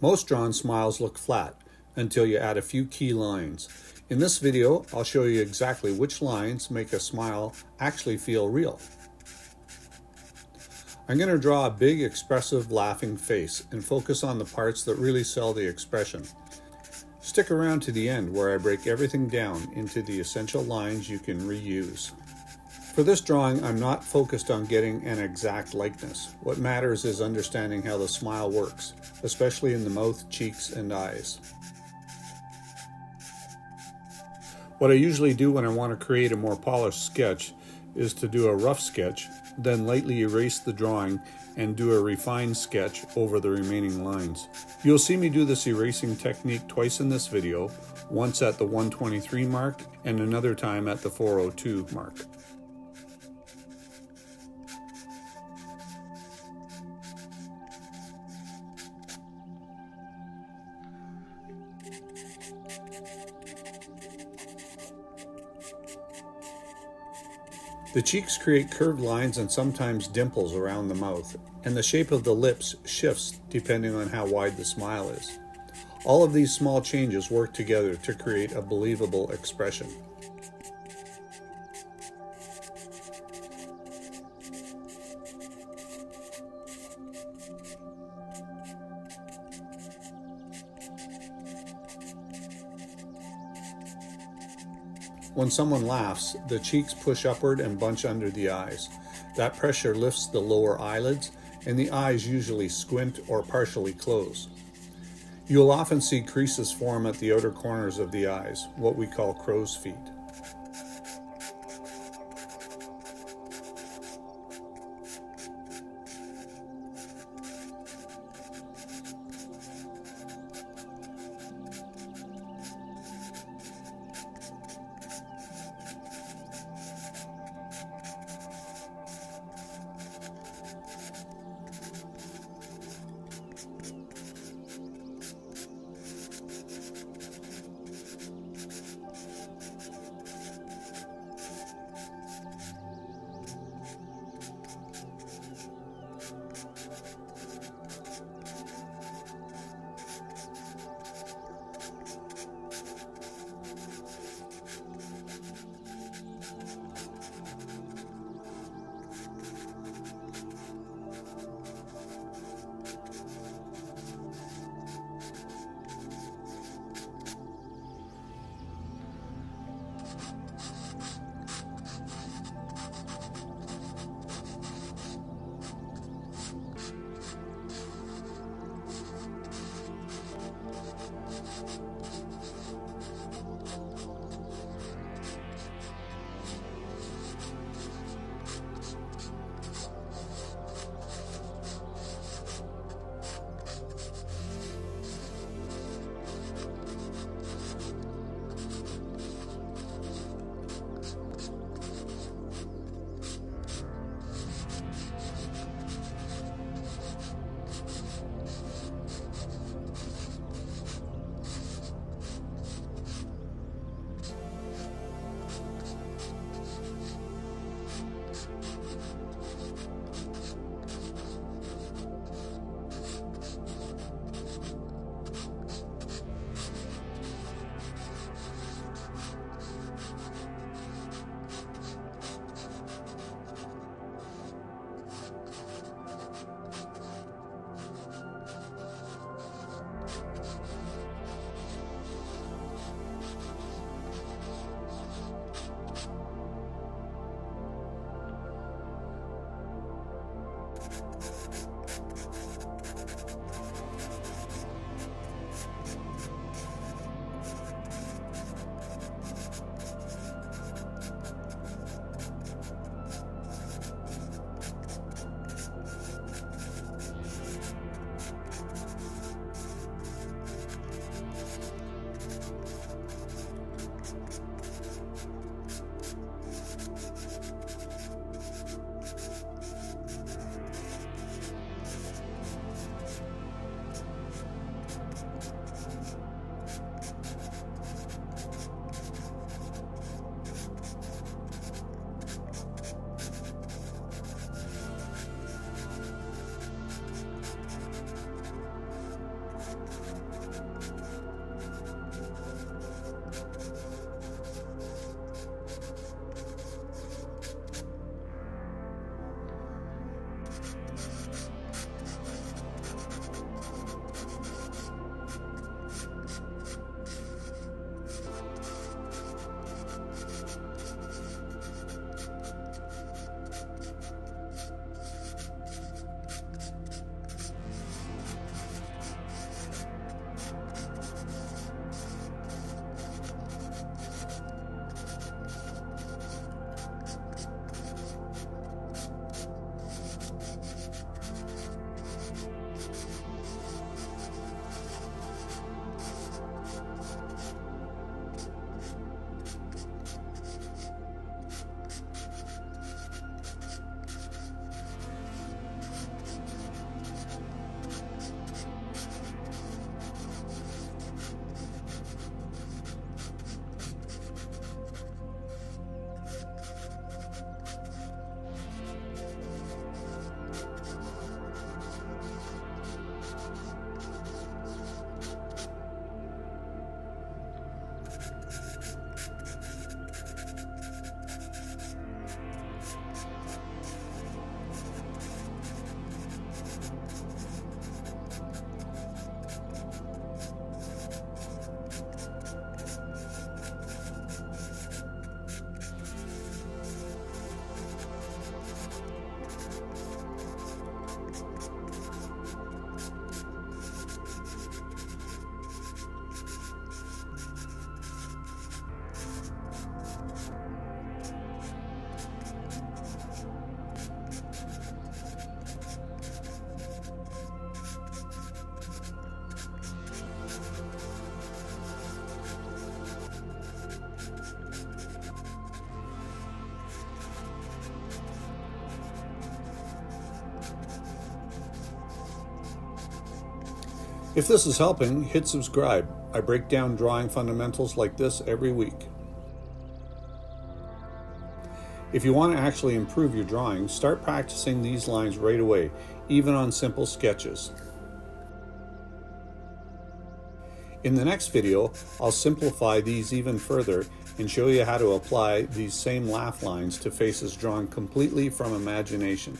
Most drawn smiles look flat until you add a few key lines. In this video, I'll show you exactly which lines make a smile actually feel real. I'm going to draw a big, expressive, laughing face and focus on the parts that really sell the expression. Stick around to the end where I break everything down into the essential lines you can reuse. For this drawing, I'm not focused on getting an exact likeness. What matters is understanding how the smile works, especially in the mouth, cheeks, and eyes. What I usually do when I want to create a more polished sketch is to do a rough sketch, then lightly erase the drawing and do a refined sketch over the remaining lines. You'll see me do this erasing technique twice in this video, once at the 123 mark and another time at the 402 mark. The cheeks create curved lines and sometimes dimples around the mouth, and the shape of the lips shifts depending on how wide the smile is. All of these small changes work together to create a believable expression. When someone laughs, the cheeks push upward and bunch under the eyes. That pressure lifts the lower eyelids, and the eyes usually squint or partially close. You'll often see creases form at the outer corners of the eyes, what we call crow's feet. If this is helping, hit subscribe. I break down drawing fundamentals like this every week. If you want to actually improve your drawing, start practicing these lines right away, even on simple sketches. In the next video, I'll simplify these even further and show you how to apply these same laugh lines to faces drawn completely from imagination.